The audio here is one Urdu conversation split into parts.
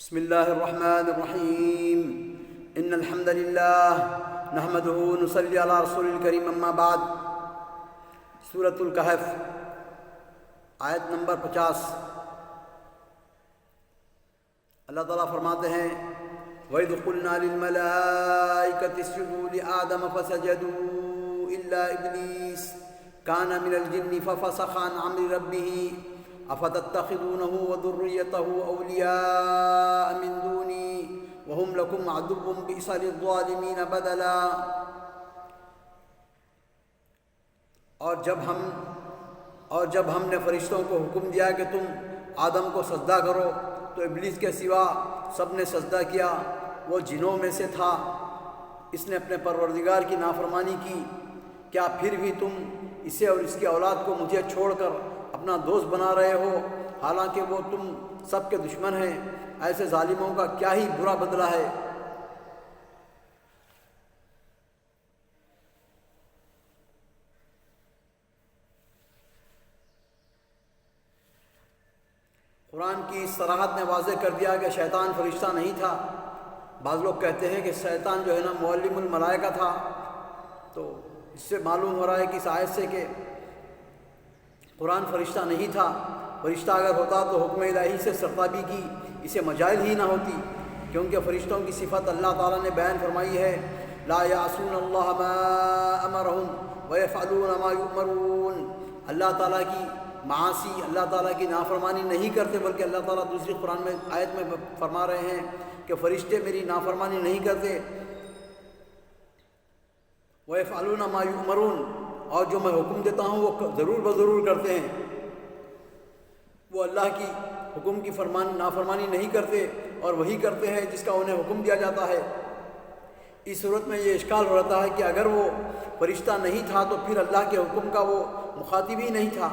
بسم الله الرحمن الرحيم إن الحمد لله نحمده ونصلي على رسول الكريم اما بعد. سورة الکہف آیت نمبر 50. اللہ تعالیٰ فرماتے ہیں وَإِذْ قُلْنَا لِلْمَلَائِكَةِ اسْجُدُوا لِآدَمَ فَسَجَدُوا إِلَّا إِبْلِيسَ كَانَ مِنَ الْجِنِّ فَفَسَقَ عَنْ أَمْرِ رَبِّهِ أَفَتَتَّخِذُونَهُ وَذُرِّيَّتَهُ أَوْلِيَاءَ مِنْ دُونِي وَهُمْ لَكُمْ عَدُوٌّ بِئْسَ لِلظَّالِمِينَ بَدَلًا. اور جب ہم نے فرشتوں کو حکم دیا کہ تم آدم کو سجدہ کرو تو ابلیس کے سوا سب نے سجدہ کیا. وہ جنوں میں سے تھا. اس نے اپنے پروردگار کی نافرمانی کی. کیا پھر بھی تم اسے اور اس کی اولاد کو مجھے چھوڑ کر اپنا دوست بنا رہے ہو حالانکہ وہ تم سب کے دشمن ہیں؟ ایسے ظالموں کا کیا ہی برا بدلہ ہے. قرآن کی اس صراحت نے واضح کر دیا کہ شیطان فرشتہ نہیں تھا. بعض لوگ کہتے ہیں کہ شیطان جو ہے نا معلم الملائکہ تھا. تو اس سے معلوم ہو رہا ہے کہ اس آیت سے کہ قرآن فرشتہ نہیں تھا. فرشتہ اگر ہوتا تو حکم الہی سے سرتابی کی اسے مجال ہی نہ ہوتی، کیونکہ فرشتوں کی صفت اللہ تعالیٰ نے بیان فرمائی ہے لا یعصون اللہ ما امرہم ویفعلون ما یؤمرون. اللہ تعالیٰ کی معاصی، اللہ تعالیٰ کی نافرمانی نہیں کرتے، بلکہ اللہ تعالیٰ دوسری قرآن میں آیت میں فرما رہے ہیں کہ فرشتے میری نافرمانی نہیں کرتے. وَيَفْعَلُونَ مَا يُؤْمَرُونَ، اور جو میں حکم دیتا ہوں وہ ضرور بضرور کرتے ہیں. وہ اللہ کی حکم کی نافرمانی نہیں کرتے اور وہی کرتے ہیں جس کا انہیں حکم دیا جاتا ہے. اس صورت میں یہ اشکال ہو رہتا ہے کہ اگر وہ فرشتہ نہیں تھا تو پھر اللہ کے حکم کا وہ مخاطب ہی نہیں تھا،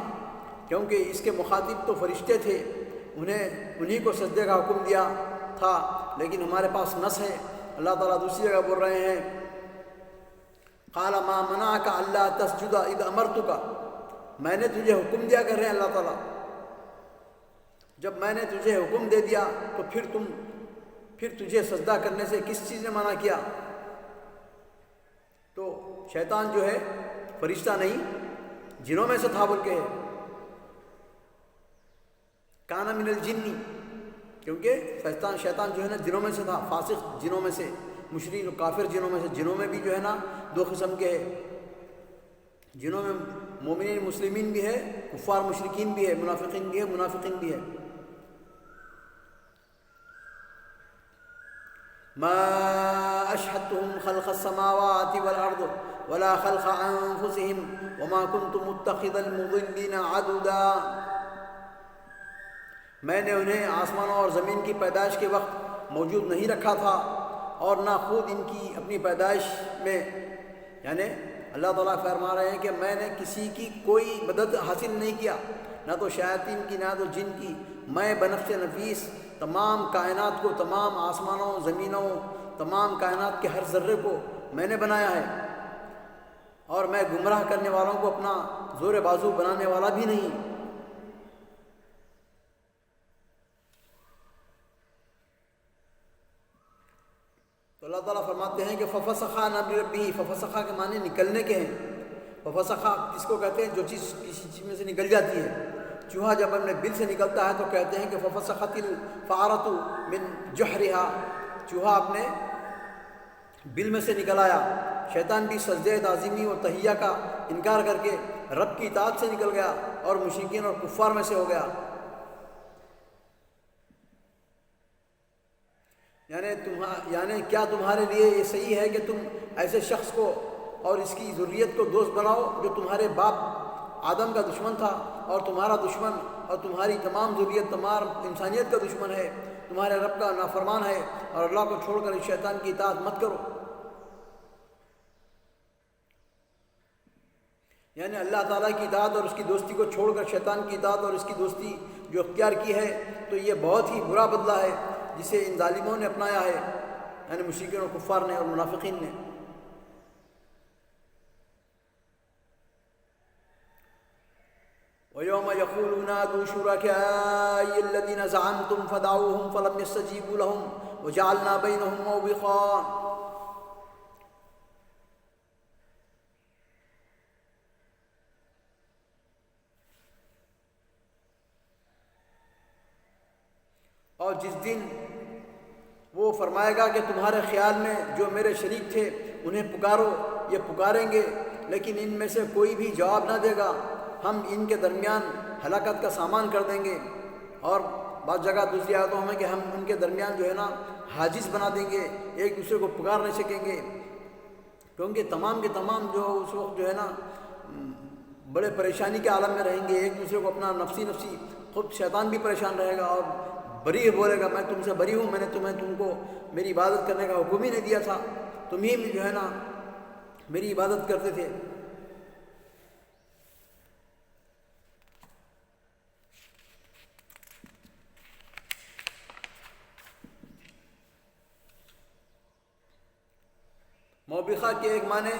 کیونکہ اس کے مخاطب تو فرشتے تھے. انہی کو سجدے کا حکم دیا تھا. لیکن ہمارے پاس نص ہے. اللہ تعالیٰ دوسری جگہ بول رہے ہیں قال ما منعك الا تسجد اذ امرتك، میں نے تجھے حکم دیا کر رہے ہیں اللہ تعالیٰ. جب میں نے تجھے حکم دے دیا تو پھر تجھے سجدہ کرنے سے کس چیز نے منع کیا؟ تو شیطان جو ہے فرشتہ نہیں جنوں میں سے تھا، بول کے کان من الجن، کیونکہ شیطان جو ہے نا جنوں میں سے تھا. فاسق جنوں میں سے، مشرک و کافر جنوں میں سے. جنوں میں بھی جو ہے نا دو قسم کے ہیں. جنوں میں مومنین مسلمین بھی ہے، کفار مشرکین بھی ہے، منافقین بھی ہے، منافقین بھی ہے. ما اشهدتهم خلق السماوات والارض ولا خلق انفسهم وما كنت متخذ المضلين عضدا، میں نے انہیں آسمانوں اور زمین کی پیدائش کے وقت موجود نہیں رکھا تھا اور نہ خود ان کی اپنی پیدائش میں. یعنی اللہ تعالیٰ فرما رہے ہیں کہ میں نے کسی کی کوئی مدد حاصل نہیں کیا، نہ تو شیاطین کی نہ تو جن کی. میں بنفس نفیس تمام کائنات کو، تمام آسمانوں زمینوں، تمام کائنات کے ہر ذرے کو میں نے بنایا ہے، اور میں گمراہ کرنے والوں کو اپنا زور بازو بنانے والا بھی نہیں. تو اللہ تعالیٰ فرماتے ہیں کہ فَفَسَخَ عَنْ أَمْرِ رَبِّهِ. فَفَسَخَ کے معنی نکلنے کے ہیں. فَفَسَخَ کس کو کہتے ہیں؟ جو چیز کسی چیز میں سے نکل جاتی ہے. چوہا جب اپنے بل سے نکلتا ہے تو کہتے ہیں کہ فَفَسَخَتِ الْفَارَةُ مِنْ جُحْرِهَا، چوہا اپنے بل میں سے نکل آیا. شیطان بھی سجدہ تعظیمی اور تحیہ کا انکار کر کے رب کی اطاعت سے نکل گیا اور مشرکین اور کفار میں سے ہو گیا. یعنی کیا تمہارے لیے یہ صحیح ہے کہ تم ایسے شخص کو اور اس کی ذریت کو دوست بناؤ جو تمہارے باپ آدم کا دشمن تھا اور تمہارا دشمن اور تمہاری تمام ذریت، تمام انسانیت کا دشمن ہے، تمہارے رب کا نافرمان ہے، اور اللہ کو چھوڑ کر اس شیطان کی اطاعت مت کرو. یعنی اللہ تعالیٰ کی اطاعت اور اس کی دوستی کو چھوڑ کر شیطان کی اطاعت اور اس کی دوستی جو اختیار کی ہے تو یہ بہت ہی برا بدلہ ہے جسے ان ظالموں نے اپنایا ہے، یعنی مشرکین اور کفار نے اور منافقین نے. وَيَوْمَ يَقُولُ نَادُوا شُرَكَائِيَ الَّذِينَ زَعَمْتُمْ فَدَعُوهُمْ فَلَمْ يَسْتَجِيبُوا لَهُمْ وَجَعَلْنَا بَيْنَهُمْ مَوْبِقًا۔ اور جس دن وہ فرمائے گا کہ تمہارے خیال میں جو میرے شریک تھے انہیں پکارو، یہ پکاریں گے لیکن ان میں سے کوئی بھی جواب نہ دے گا، ہم ان کے درمیان ہلاکت کا سامان کر دیں گے۔ اور بعض جگہ دوسری آیتوں میں کہ ہم ان کے درمیان جو ہے نا حاجز بنا دیں گے، ایک دوسرے کو پکار نہیں سکیں گے، کیونکہ تمام کے تمام جو اس وقت جو ہے نا بڑے پریشانی کے عالم میں رہیں گے، ایک دوسرے کو اپنا نفسی خود شیطان بھی پریشان رہے گا اور بری بولے گا میں تم سے بری ہوں، میں نے تم کو میری عبادت کرنے کا حکم ہی نہیں دیا تھا، تم ہی جو ہے نا میری عبادت کرتے تھے۔ موبقہ کے ایک معنی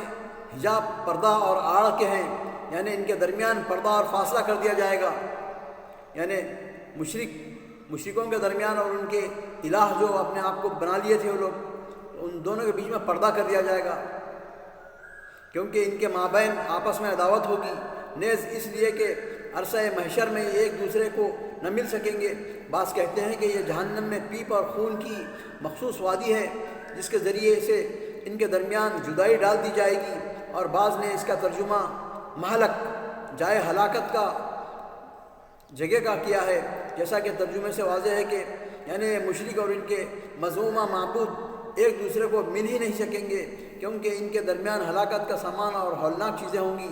حجاب، پردہ اور آڑ کے ہیں، یعنی ان کے درمیان پردہ اور فاصلہ کر دیا جائے گا، یعنی مشرکوں کے درمیان اور ان کے الہ جو اپنے آپ کو بنا لیے تھے وہ لوگ، ان دونوں کے بیچ میں پردہ کر دیا جائے گا، کیونکہ ان کے مابین آپس میں عداوت ہوگی، نیز اس لیے کہ عرصہ محشر میں ایک دوسرے کو نہ مل سکیں گے۔ بعض کہتے ہیں کہ یہ جہنم میں پیپ اور خون کی مخصوص وادی ہے جس کے ذریعے سے ان کے درمیان جدائی ڈال دی جائے گی، اور بعض نے اس کا ترجمہ مہلک، جائے ہلاکت کا، جگہ کا کیا ہے، جیسا کہ ترجمے سے واضح ہے کہ یعنی مشرک اور ان کے مذمومہ معبود ایک دوسرے کو مل ہی نہیں سکیں گے، کیونکہ ان کے درمیان ہلاکت کا سامان اور ہولناک چیزیں ہوں گی۔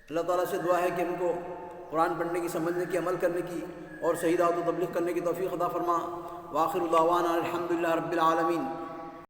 اللہ تعالیٰ سے دعا ہے کہ ہم کو قرآن پڑھنے کی، سمجھنے کی، عمل کرنے کی اور صحیح دعوت و تبلیغ کرنے کی توفیق عطا فرما۔ وآخر دعوانا الحمدللہ رب العالمین۔